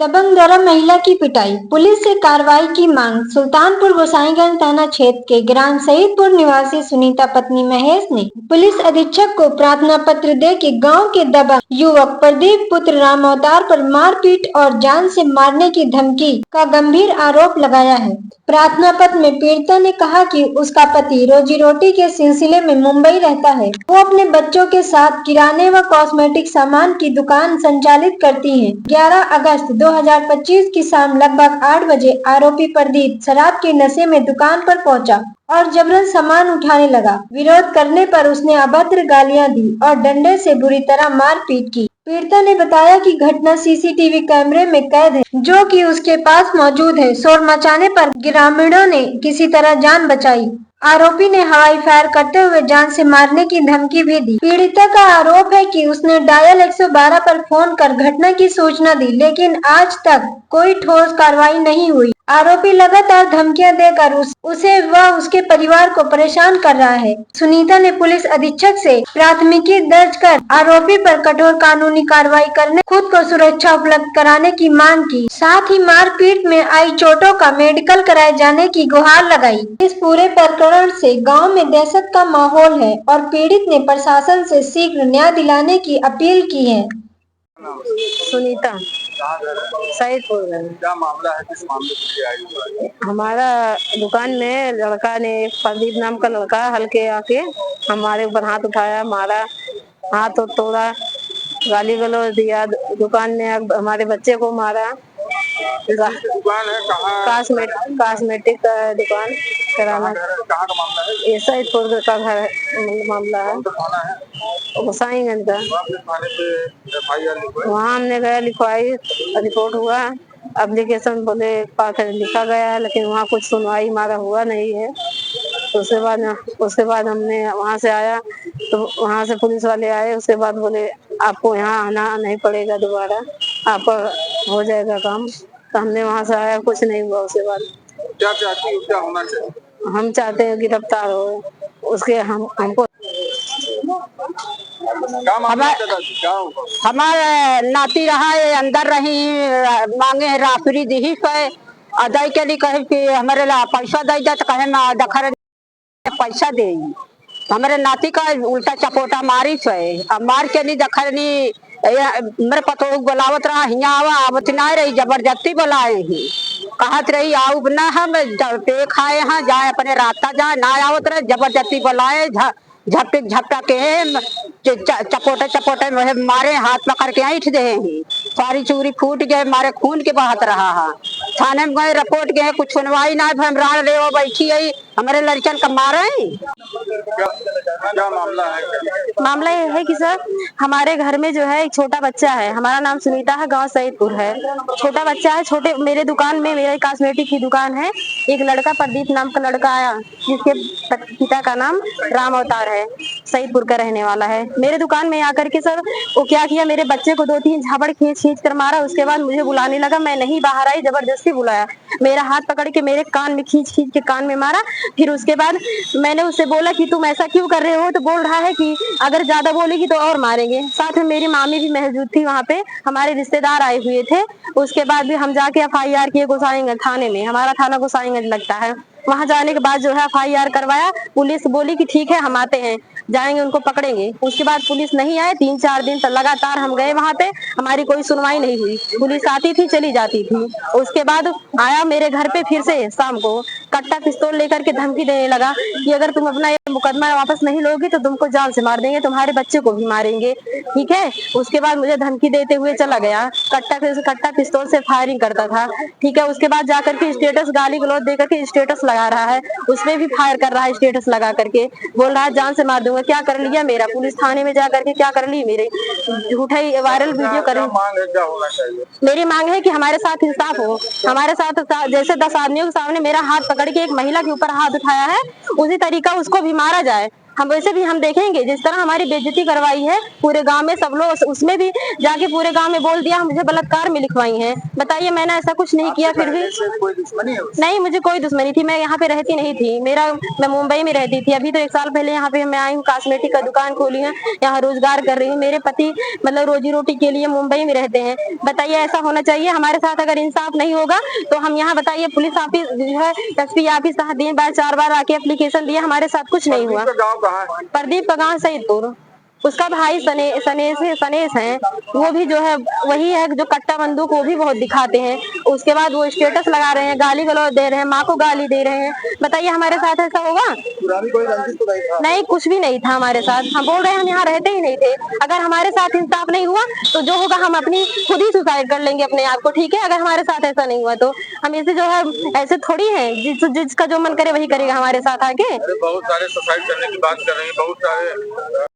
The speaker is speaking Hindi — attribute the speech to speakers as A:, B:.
A: दबंग द्वारा महिला की पिटाई, पुलिस से कार्रवाई की मांग। सुल्तानपुर गोसाईगंज थाना क्षेत्र के ग्राम सईदपुर निवासी सुनीता पत्नी महेश ने पुलिस अधीक्षक को प्रार्थना पत्र दे के गाँव के दबंग युवक प्रदीप पुत्र राम अवतार पर मारपीट और जान से मारने की धमकी का गंभीर आरोप लगाया है। प्रार्थना पत्र में पीड़िता ने कहा कि उसका पति रोजी रोटी के सिलसिले में मुंबई रहता है। वो अपने बच्चों के साथ किराने व कॉस्मेटिक सामान की दुकान संचालित करती है। 11 अगस्त 2025 की शाम लगभग 8 बजे आरोपी प्रदीप शराब के नशे में दुकान पर पहुंचा और जबरन सामान उठाने लगा। विरोध करने पर उसने अभद्र गालियां दी और डंडे से बुरी तरह मारपीट की। पीड़िता ने बताया कि घटना सीसीटीवी कैमरे में कैद है, जो कि उसके पास मौजूद है। शोर मचाने पर ग्रामीणों ने किसी तरह जान बचाई। आरोपी ने हवाई फायर करते हुए जान से मारने की धमकी भी दी। पीड़िता का आरोप है कि उसने डायल 112 पर फोन कर घटना की सूचना दी, लेकिन आज तक कोई ठोस कार्रवाई नहीं हुई। आरोपी लगातार धमकियां देकर उसे व उसके परिवार को परेशान कर रहा है। सुनीता ने पुलिस अधीक्षक से प्राथमिकी दर्ज कर आरोपी पर कठोर कानूनी कार्रवाई करने, खुद को सुरक्षा उपलब्ध कराने की मांग की। साथ ही मारपीट में आई चोटों का मेडिकल कराए जाने की गुहार लगाई। इस पूरे प्रकरण से गांव में दहशत का माहौल है और पीड़ित ने प्रशासन से शीघ्र न्याय दिलाने की अपील की है।
B: सुनीता सईदपुर।
C: क्या मामला है, किस मामले से आई?
B: हमारा दुकान में लड़का ने, प्रदीप नाम का लड़का, हल्के आके हमारे ऊपर हाथ उठाया, मारा, हाथ तोड़ा, गाली गलौज दिया। दुकान में हमारे बच्चे को मारा।
C: दुकान है कहाँ?
B: कॉस्मेटिक का दुकान, किराना।
C: कहाँ का मामला है?
B: ये सईदपुर का घर मामला है, गोसाईगंज का। वहाँ हमने गया, लिखवाई, रिपोर्ट हुआ, एप्लीकेशन बोले लिखा गया है, लेकिन वहाँ कुछ सुनवाई हमारा हुआ नहीं है। तो उसके बाद हमने वहाँ से आया, तो वहाँ से पुलिस वाले आए। उसके बाद बोले आपको यहाँ आना नहीं पड़ेगा, दोबारा आप हो जाएगा काम। तो हमने वहाँ से आया, कुछ नहीं हुआ। उसके बाद
C: क्या चाहती हो, क्या होना चाहिए?
B: हम चाहते हैं गिरफ्तार हो उसके। हमको
D: हमारे नाती रहा है, अंदर रही, मांगे राफरी दी पे अदाई के लिए कहे कि हमारे ला पैसा दे जा, तो कहे दखर पैसा दे। हमारे नाती का उल्टा चपोटा मारी है, अब मार के नहीं दखरनी मेरे पतो बुलावत रहा, हियाँ आवा, आवत ना रही, जबरदस्ती बुलाए ही, कहत रही आओ ना, हम पे खाए हैं, जाए अपने रास्ता जाए, ना आवत रहे, जबरदस्ती बुलाए, झपटा के चपोटे मारे, हाथ पकड़ के ऐंठ दे ही, सारी चूरी फूट गए, मारे खून के बहत रहा है। थाने में गए, रिपोर्ट गए, कुछ सुनवाई ना, हम राह ले बैठी है, हमारे लड़कन का मारे।
C: क्या मामला है?
B: मामला ये है कि सर, हमारे घर में जो है एक छोटा बच्चा है। हमारा नाम सुनीता है, गांव सईदपुर है। छोटा बच्चा है, छोटे मेरे दुकान में, मेरे कॉस्मेटिक की दुकान है। एक लड़का प्रदीप नाम का लड़का आया, जिसके पिता का नाम राम अवतार है, सईदपुर का रहने वाला है। मेरे दुकान में आकर के सर वो क्या किया, मेरे बच्चे को 2-3 झापड़ खींच कर मारा। उसके बाद मुझे बुलाने लगा, मैं नहीं बाहर आई, जबरदस्ती बुलाया, मेरा हाथ पकड़ के मेरे कान में खींच के कान में मारा। फिर उसके बाद मैंने उससे बोला कि तुम ऐसा क्यों कर रहे हो, तो बोल रहा है कि अगर ज्यादा बोलेगी तो और मारेंगे। साथ में मेरी मामी भी मौजूद थी, वहाँ पे हमारे रिश्तेदार आए हुए थे। उसके बाद भी हम जाके FIR किए गोसाईगंज थाने में, हमारा थाना गोसाईगंज लगता है। वहाँ जाने के बाद जो है FIR करवाया। पुलिस बोली कि ठीक है हम आते हैं, जाएंगे, उनको पकड़ेंगे। उसके बाद पुलिस नहीं आए, 3-4 दिन तक लगातार हम गए वहाँ पे, हमारी कोई सुनवाई नहीं हुई। पुलिस आती थी, चली जाती थी। उसके बाद आया मेरे घर पे फिर से शाम को, कट्टा पिस्तौल लेकर के धमकी देने लगा कि अगर तुम अपना ये मुकदमा वापस नहीं लोगी तो तुमको जान से मार देंगे, तुम्हारे बच्चे को भी मारेंगे, ठीक है। उसके बाद मुझे धमकी देते हुए चला गया, कट्टा पिस्तौल से फायरिंग करता था, ठीक है। उसके बाद जाकर के स्टेटस, गाली गलौज देकर के स्टेटस लगा रहा है, उसमें भी फायर कर रहा है, स्टेटस लगा करके बोल रहा है जान से मार दूंगा। क्या कर लिया मेरा, पुलिस थाने में जा करके क्या कर ली, मेरे झूठा ही वायरल वीडियो कर। मेरी मांग है कि हमारे साथ इंसाफ हो, हमारे साथ जैसे 10 आदमियों के सामने मेरा हाथ पकड़ के एक महिला के ऊपर हाथ उठाया है, उसी तरीका उसको भी मारा जाए। हम वैसे भी हम देखेंगे जिस तरह हमारी बेइज्जती करवाई है पूरे गांव में, सब लोग उसमें भी जाके पूरे गांव में बोल दिया मुझे बलात्कार में लिखवाई हैं। बताइए मैंने ऐसा कुछ नहीं किया, फिर भी
C: कोई दुश्मनी है उससे?
B: नहीं, मुझे कोई दुश्मनी थी, मैं यहाँ पे रहती नहीं थी, मैं मुंबई में रहती थी। अभी तो 1 साल पहले यहाँ पे मैं आई हूँ, कॉस्मेटिक का दुकान खोली है, यहाँ रोजगार कर रही हूँ। मेरे पति मतलब रोजी रोटी के लिए मुंबई में रहते हैं। बताइए ऐसा होना चाहिए हमारे साथ? अगर इंसाफ नहीं होगा तो हम यहाँ बताइए पुलिस ऑफिस जो है एसपी ऑफिस 4 बार आके एप्लीकेशन दिए, हमारे साथ कुछ नहीं हुआ।
C: गाँव कहाँ है?
B: प्रदीप का गाँव सईदपुर, उसका भाई सनेश है, वो भी जो है वही है जो कट्टा बंदूक वो भी बहुत दिखाते हैं। उसके बाद वो स्टेटस लगा रहे हैं, गाली गलौज दे रहे हैं, माँ को गाली दे रहे हैं। बताइए हमारे साथ ऐसा होगा?
C: पुरानी कोई रंजिश तो नहीं था?
B: नहीं, कुछ भी नहीं था हमारे साथ। हम बोल रहे हैं हम यहाँ रहते ही नहीं थे। अगर हमारे साथ इंसाफ नहीं हुआ तो जो होगा हम अपनी खुद ही सुसाइड कर लेंगे अपने आप को, ठीक है? अगर हमारे साथ ऐसा नहीं हुआ तो हम ऐसे जो है ऐसे थोड़ी है जिसका जो मन करे वही करेगा हमारे साथ आके।
C: बहुत सारे सुसाइड करने की बात कर रहे हैं, बहुत सारे